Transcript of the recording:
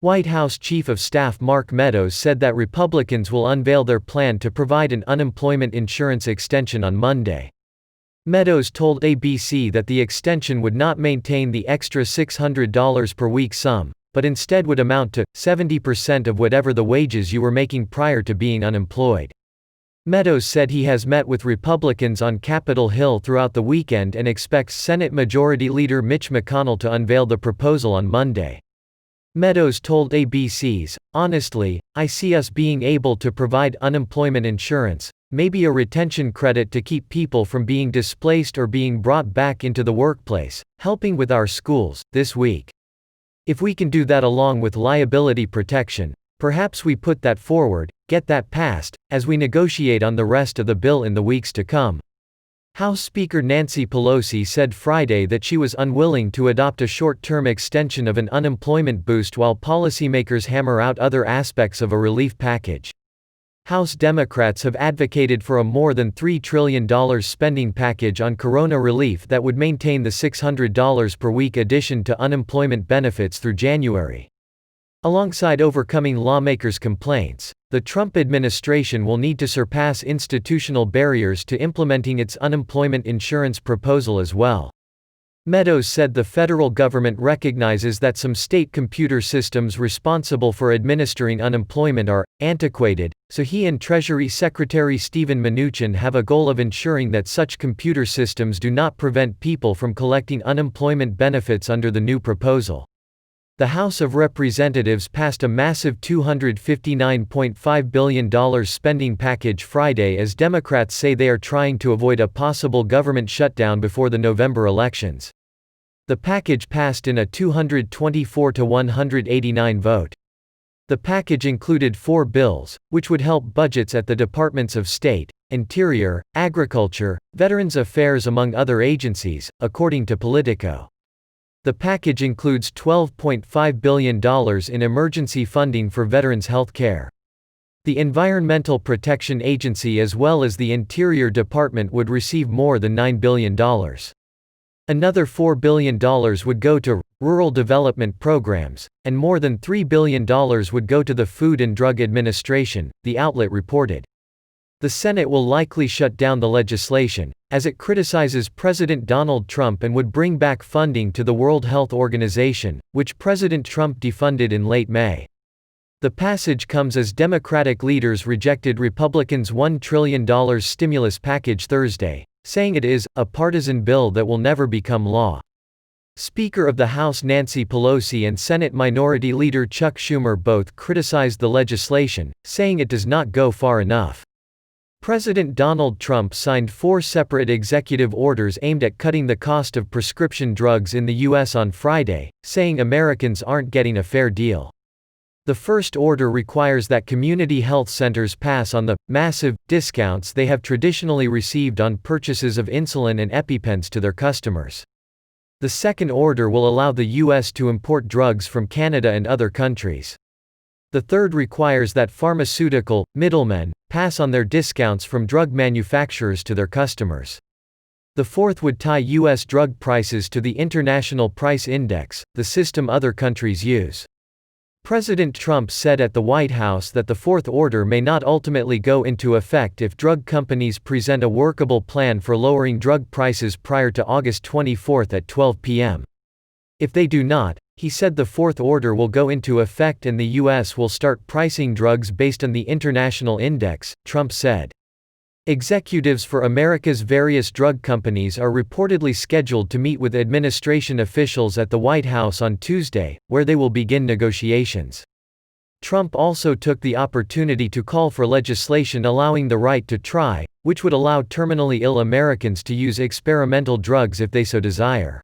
White House Chief of Staff Mark Meadows said that Republicans will unveil their plan to provide an unemployment insurance extension on Monday. Meadows told ABC that the extension would not maintain the extra $600 per week sum, but instead would amount to 70% of whatever the wages you were making prior to being unemployed. Meadows said he has met with Republicans on Capitol Hill throughout the weekend and expects Senate Majority Leader Mitch McConnell to unveil the proposal on Monday. Meadows told ABC's, "Honestly, I see us being able to provide unemployment insurance, maybe a retention credit to keep people from being displaced or being brought back into the workplace, helping with our schools, this week. If we can do that along with liability protection, perhaps we put that forward, get that passed, as we negotiate on the rest of the bill in the weeks to come." House Speaker Nancy Pelosi said Friday that she was unwilling to adopt a short-term extension of an unemployment boost while policymakers hammer out other aspects of a relief package. House Democrats have advocated for a more than $3 trillion spending package on corona relief that would maintain the $600 per week addition to unemployment benefits through January. Alongside overcoming lawmakers' complaints, the Trump administration will need to surpass institutional barriers to implementing its unemployment insurance proposal as well. Meadows said the federal government recognizes that some state computer systems responsible for administering unemployment are antiquated, so he and Treasury Secretary Steven Mnuchin have a goal of ensuring that such computer systems do not prevent people from collecting unemployment benefits under the new proposal. The House of Representatives passed a massive $259.5 billion spending package Friday as Democrats say they are trying to avoid a possible government shutdown before the November elections. The package passed in a 224 to 189 vote. The package included 4 bills, which would help budgets at the Departments of State, Interior, Agriculture, Veterans Affairs among other agencies, according to Politico. The package includes $12.5 billion in emergency funding for veterans' health care. The Environmental Protection Agency as well as the Interior Department would receive more than $9 billion. Another $4 billion would go to rural development programs, and more than $3 billion would go to the Food and Drug Administration, the outlet reported. The Senate will likely shut down the legislation, as it criticizes President Donald Trump and would bring back funding to the World Health Organization, which President Trump defunded in late May. The passage comes as Democratic leaders rejected Republicans' $1 trillion stimulus package Thursday, saying it is a partisan bill that will never become law. Speaker of the House Nancy Pelosi and Senate Minority Leader Chuck Schumer both criticized the legislation, saying it does not go far enough. President Donald Trump signed 4 separate executive orders aimed at cutting the cost of prescription drugs in the U.S. on Friday, saying Americans aren't getting a fair deal. The first order requires that community health centers pass on the massive discounts they have traditionally received on purchases of insulin and EpiPens to their customers. The second order will allow the U.S. to import drugs from Canada and other countries. The third requires that pharmaceutical middlemen pass on their discounts from drug manufacturers to their customers. The fourth would tie U.S. drug prices to the International Price Index, the system other countries use. President Trump said at the White House that the fourth order may not ultimately go into effect if drug companies present a workable plan for lowering drug prices prior to August 24 at 12 p.m. If they do not, he said the fourth order will go into effect and the U.S. will start pricing drugs based on the international index, Trump said. Executives for America's various drug companies are reportedly scheduled to meet with administration officials at the White House on Tuesday, where they will begin negotiations. Trump also took the opportunity to call for legislation allowing the right to try, which would allow terminally ill Americans to use experimental drugs if they so desire.